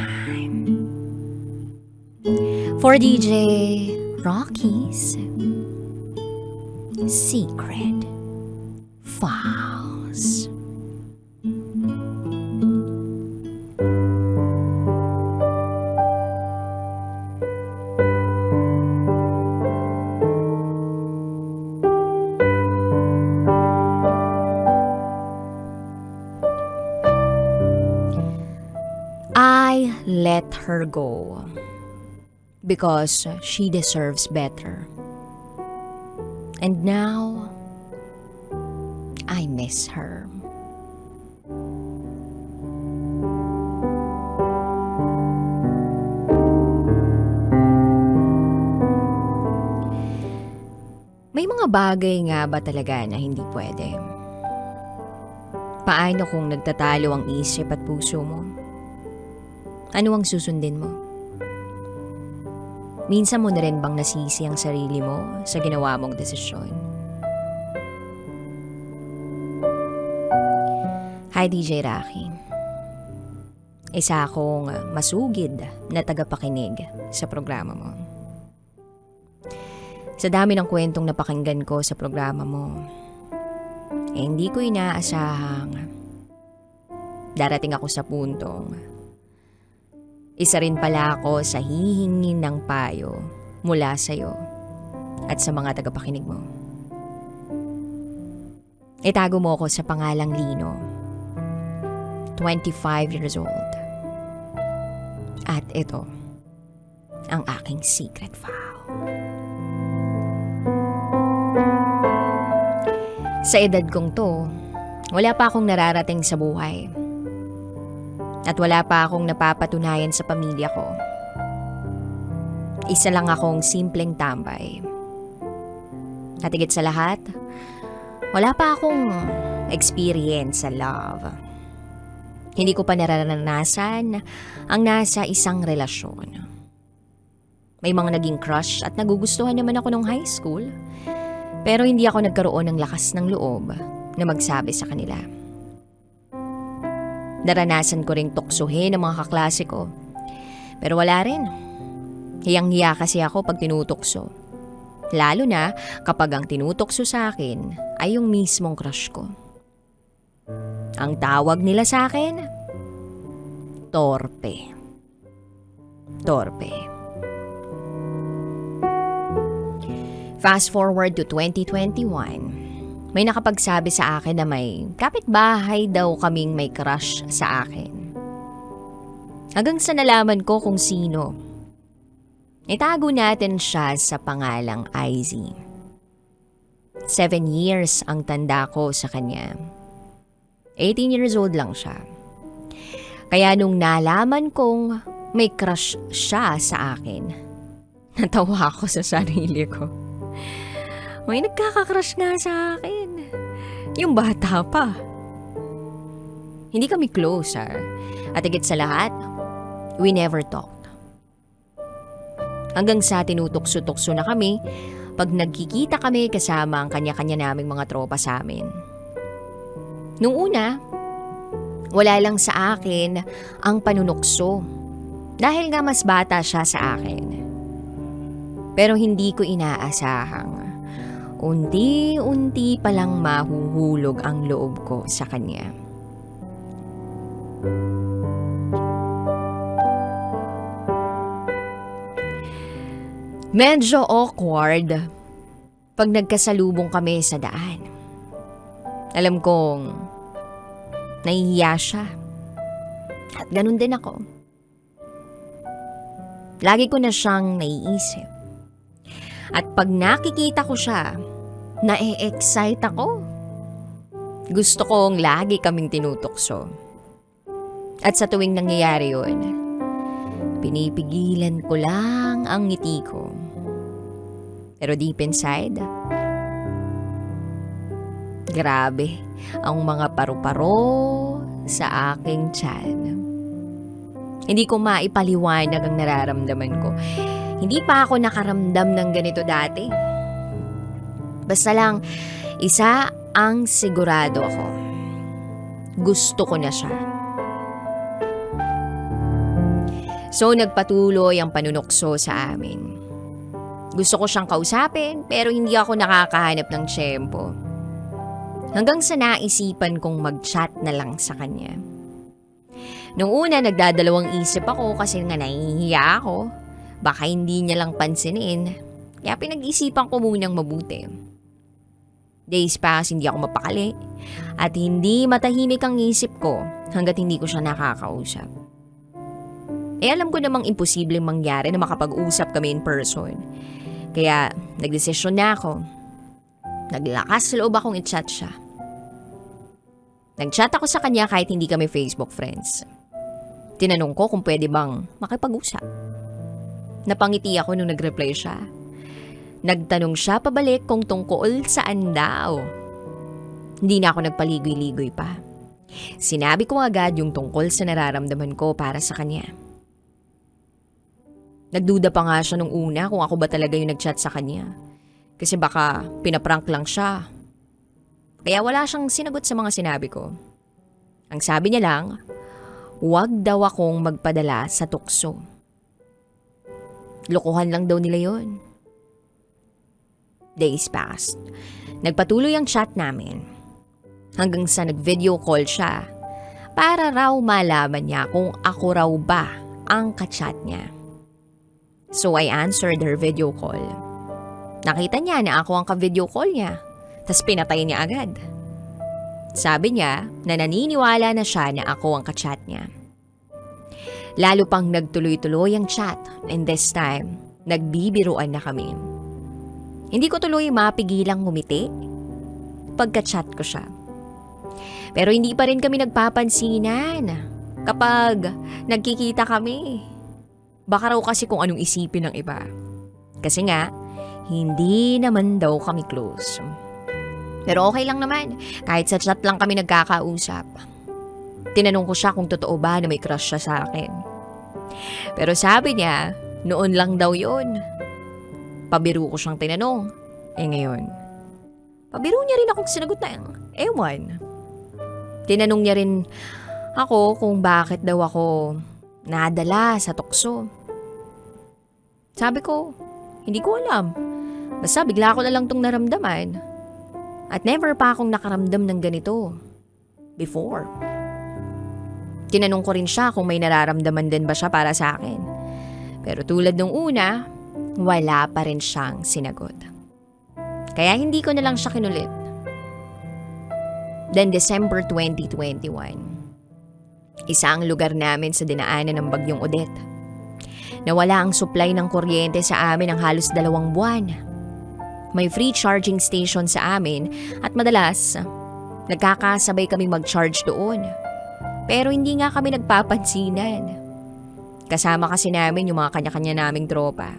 time for DJ Rocky's Secret Files. I let her go because she deserves better. And now, I miss her. May mga bagay nga ba talaga na hindi pwede? Paano kung nagtatalo ang isip at puso mo? Ano ang susundin mo? Minsan mo na rin bang nasisi ang sarili mo sa ginawa mong desisyon? Hi DJ Rocky. Isa akong masugid na tagapakinig sa programa mo. Sa dami ng kwentong napakinggan ko sa programa mo, hindi ko inaasahang darating ako sa puntong isa rin pala ako sa hihingin ng payo mula sa'yo at sa mga tagapakinig mo. Itago mo ako sa pangalang Lino, 25 years old. At ito ang aking secret file. Sa edad kong to, wala pa akong nararating sa buhay. At wala pa akong napapatunayan sa pamilya ko. Isa lang akong simpleng tambay. At higit sa lahat, wala pa akong experience sa love. Hindi ko pa nararanasan ang nasa isang relasyon. May mga naging crush at nagugustuhan naman ako nung high school. Pero hindi ako nagkaroon ng lakas ng loob na magsabi sa kanila. Naranasan ko ring tuksuhin ang mga kaklase ko. Pero wala rin. Hiyang-hiya kasi ako pag tinutukso. Lalo na kapag ang tinutukso sa akin ay yung mismong crush ko. Ang tawag nila sa akin? Torpe. Torpe. Fast forward to 2021, may nakapagsabi sa akin na may kapitbahay daw kaming may crush sa akin. Hanggang sa nalaman ko kung sino. Itago natin siya sa pangalang IZ. 7 years ang tanda ko sa kanya. 18 years old lang siya. Kaya nung nalaman kong may crush siya sa akin, natawa ako sa sarili ko. May nagkakakrush nga sa akin. Yung bata pa. Hindi kami closer. At higit sa lahat, we never talked. Hanggang sa tinutukso-tukso na kami pag nagkikita kami kasama ang kanya-kanya naming mga tropa sa amin. Nung una, wala lang sa akin ang panunukso. Dahil nga mas bata siya sa akin. Pero hindi ko inaasahang unti-unti palang mahuhulog ang loob ko sa kanya. Medyo awkward pag nagkasalubong kami sa daan. Alam kong nahihiya siya. At ganun din ako. Lagi ko na siyang naiisip. At pag nakikita ko siya, na-excite ako. Gusto kong lagi kaming tinutukso. At sa tuwing nangyayari yun, pinipigilan ko lang ang ngiti ko. Pero deep inside, grabe ang mga paru-paro sa aking tiyan. Hindi ko maipaliwanag ang nararamdaman ko. Hindi pa ako nakaramdam ng ganito dati. Basta lang, isa ang sigurado ako. Gusto ko na siya. So nagpatuloy ang panunukso sa amin. Gusto ko siyang kausapin pero hindi ako nakakahanap ng tiyempo. Hanggang sa naisipan kong mag-chat na lang sa kanya. Nung una nagdadalawang isip ako kasi nga nahihiya ako. Baka hindi niya lang pansinin. Kaya pinag-isipan ko munang mabuti. Days pass, hindi ako mapakali. At hindi matahimik ang isip ko hanggat hindi ko siya nakakausap. Alam ko namang imposibleng mangyari na makapag-usap kami in person. Kaya nagdesisyon na ako. Naglakas loob akong i-chat siya. Nag-chat ako sa kanya kahit hindi kami Facebook friends. Tinanong ko kung pwede bang makipag-usap. Napangiti ako nung nag-reply siya. Nagtanong siya pabalik kung tungkol saan daw. Hindi na ako nagpaligoy-ligoy pa. Sinabi ko agad yung tungkol sa nararamdaman ko para sa kanya. Nagduda pa nga siya nung una kung ako ba talaga yung nag-chat sa kanya. Kasi baka pinaprank lang siya. Kaya wala siyang sinagot sa mga sinabi ko. Ang sabi niya lang, huwag daw akong magpadala sa tukso. Lokohan lang daw nila yon. Days passed. Nagpatuloy ang chat namin. Hanggang sa nag-video call siya para raw malaman niya kung ako raw ba ang kachat niya. So I answered her video call. Nakita niya na ako ang ka-video call niya. Tas pinatay niya agad. Sabi niya na naniniwala na siya na ako ang kachat niya. Lalo pang nagtuloy-tuloy ang chat and this time, nagbibiruan na kami. Hindi ko tuloy mapigilang ngumiti pagka-chat ko siya. Pero hindi pa rin kami nagpapansinan kapag nagkikita kami. Baka raw kasi kung anong isipin ng iba. Kasi nga, hindi naman daw kami close. Pero okay lang naman, kahit sa chat lang kami nagkakausap. Tinanong ko siya kung totoo ba na may crush siya sa akin. Pero sabi niya, noon lang daw yun. Pabiro ko siyang tinanong. Ngayon, pabiro niya rin akong sinagot na ewan. Tinanong niya rin ako kung bakit daw ako nadala sa tukso. Sabi ko, hindi ko alam. Basta bigla ko na lang tong naramdaman. At never pa akong nakaramdam ng ganito before. Tinanong ko rin siya kung may nararamdaman din ba siya para sa akin. Pero tulad nung una, wala pa rin siyang sinagot. Kaya hindi ko na lang siya kinulit. Then December 2021, isa ang lugar namin sa dinaanan ng bagyong Odette. Nawala ang supply ng kuryente sa amin ng halos 2 buwan. May free charging station sa amin at madalas, nagkakasabay kaming mag-charge doon. Pero hindi nga kami nagpapansinan. Kasama kasi namin yung mga kanya-kanya naming tropa.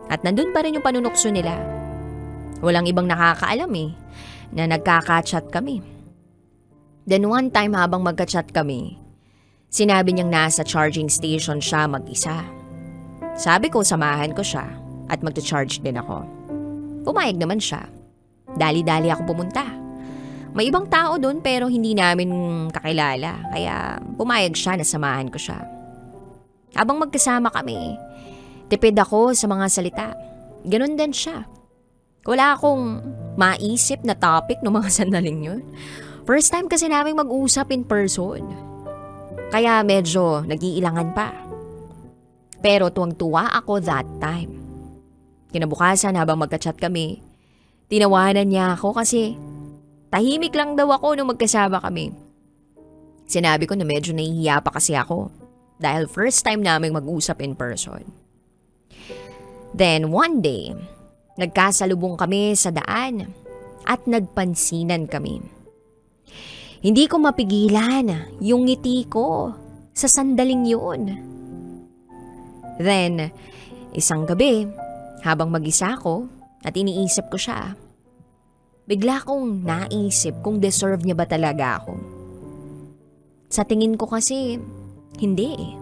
At nandun pa rin yung panunukso nila. Walang ibang nakakaalam na nagkaka-chat kami. Then one time habang magka-chat kami, sinabi niyang nasa charging station siya mag-isa. Sabi ko samahan ko siya at magta-charge din ako. Pumayag naman siya. Dali-dali ako pumunta. May ibang tao doon pero hindi namin kakilala kaya pumayag siya na samahan ko siya. Habang magkasama kami, tipid ako sa mga salita. Ganun din siya. Wala akong maisip na topic ng mga sandaling yun. First time kasi namin mag-usap in person. Kaya medyo nag-iilangan pa. Pero tuwang-tuwa ako that time. Kinabukasan habang magka-chat kami, tinawanan niya ako kasi tahimik lang daw ako nung magkasama kami. Sinabi ko na medyo nahihiya pa kasi ako dahil first time naming mag-usap in person. Then one day, nagkasalubong kami sa daan at nagpansinan kami. Hindi ko mapigilan yung ngiti ko sa sandaling yun. Then, isang gabi, habang mag-isa ako at iniisip ko siya, bigla kong naisip kung deserve niya ba talaga ako. Sa tingin ko kasi, hindi.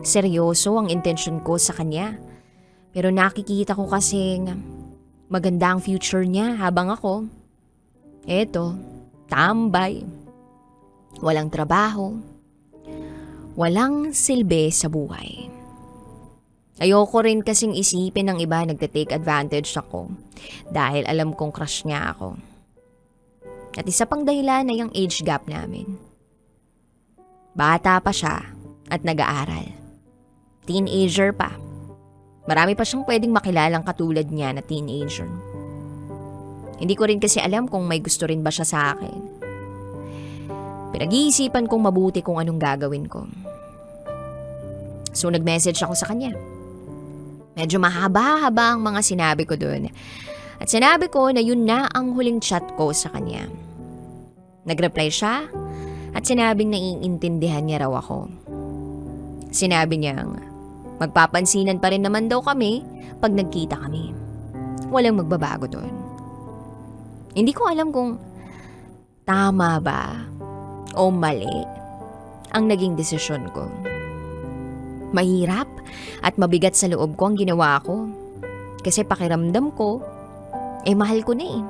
Seryoso ang intensyon ko sa kanya. Pero nakikita ko kasing maganda ang future niya habang ako, tambay, walang trabaho, walang silbi sa buhay. Ayoko rin kasing isipin ng iba nagte-take advantage ako dahil alam kong crush niya ako. At isa pang dahilan na yung age gap namin. Bata pa siya at nag-aaral. Teenager pa. Marami pa siyang pwedeng makilalang katulad niya na teenager. Hindi ko rin kasi alam kung may gusto rin ba siya sa akin. Pinag-iisipan kong mabuti kung anong gagawin ko. So nag-message ako sa kanya. Medyo mahaba-haba ang mga sinabi ko doon. At sinabi ko na yun na ang huling chat ko sa kanya. Nag-reply siya at sinabing naiintindihan niya raw ako. Sinabi niyang magpapansinan pa rin naman daw kami pag nagkita kami. Walang magbabago doon. Hindi ko alam kung tama ba o mali ang naging desisyon ko. Mahirap at mabigat sa loob ko ang ginawa ko. Kasi pakiramdam ko, mahal ko na eh.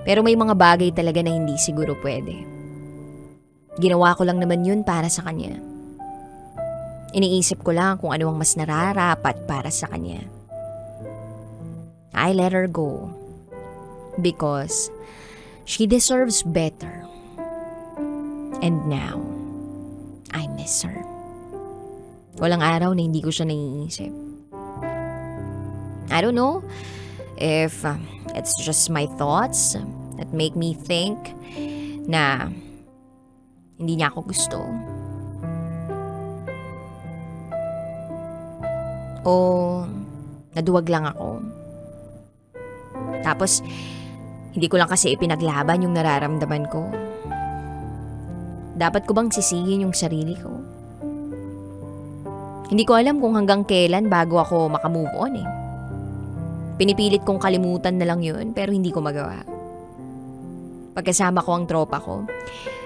Pero may mga bagay talaga na hindi siguro pwede. Ginawa ko lang naman yun para sa kanya. Iniisip ko lang kung ano ang mas nararapat para sa kanya. I let her go. Because she deserves better. And now, I miss her. Walang araw na hindi ko siya naiisip. I don't know if it's just my thoughts that make me think na hindi niya ako gusto. O naduwag lang ako. Tapos, hindi ko lang kasi ipinaglaban yung nararamdaman ko. Dapat ko bang sisihin yung sarili ko? Hindi ko alam kung hanggang kailan bago ako makamove on eh. Pinipilit kong kalimutan na lang yun pero hindi ko magawa. Pagkasama ko ang tropa ko,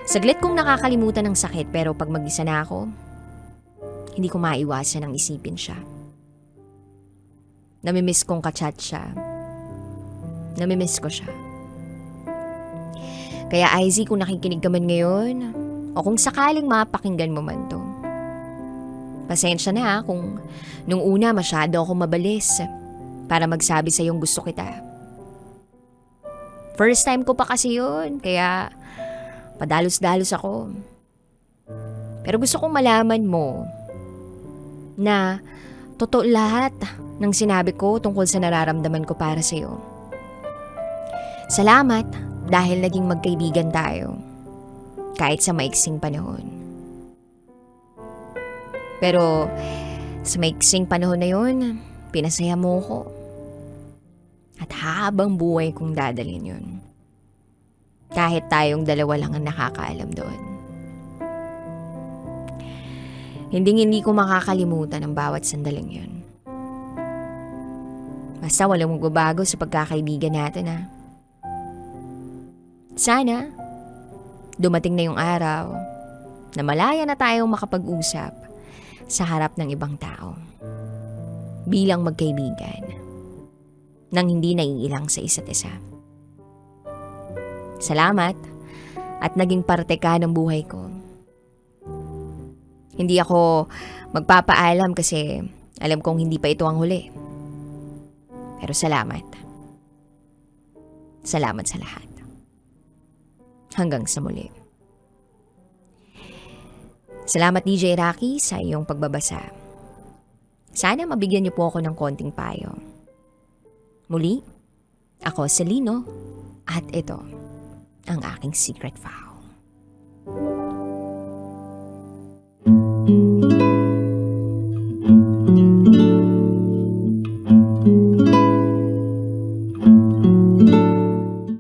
saglit kong nakakalimutan ng sakit pero pag mag-isa na ako, hindi ko maiwasan ang isipin siya. Namimiss kong kachat siya. Namimiss ko siya. Kaya Izzy, kung nakikinig ka man ngayon, o kung sakaling mapakinggan mo man to, pasensya na kung nung una masyado ako mabalis para magsabi sa iyong gusto kita. First time ko pa kasi yun, kaya padalos-dalos ako. Pero gusto kong malaman mo na totoo lahat ng sinabi ko tungkol sa nararamdaman ko para sa iyo. Salamat dahil naging magkaibigan tayo kahit sa maiksing panahon. Pero sa maiksing panahon na yun, pinasaya mo ko. At habang buhay kong dadalhin yun. Kahit tayong dalawa lang ang nakakaalam doon. Hindi ko makakalimutan ang bawat sandaling yun. Basta walang magbabago sa pagkakaibigan natin ha. Sana, dumating na yung araw na malaya na tayong makapag-usap sa harap ng ibang tao. Bilang magkaibigan. Nang hindi naiilang sa isa't isa. Salamat at naging parte ka ng buhay ko. Hindi ako magpapaalam kasi alam kong hindi pa ito ang huli. Pero salamat. Salamat sa lahat. Hanggang sa muli. Salamat DJ Rocky sa iyong pagbabasa. Sana mabigyan niyo po ako ng konting payo. Muli, ako si Lino at ito ang aking secret file.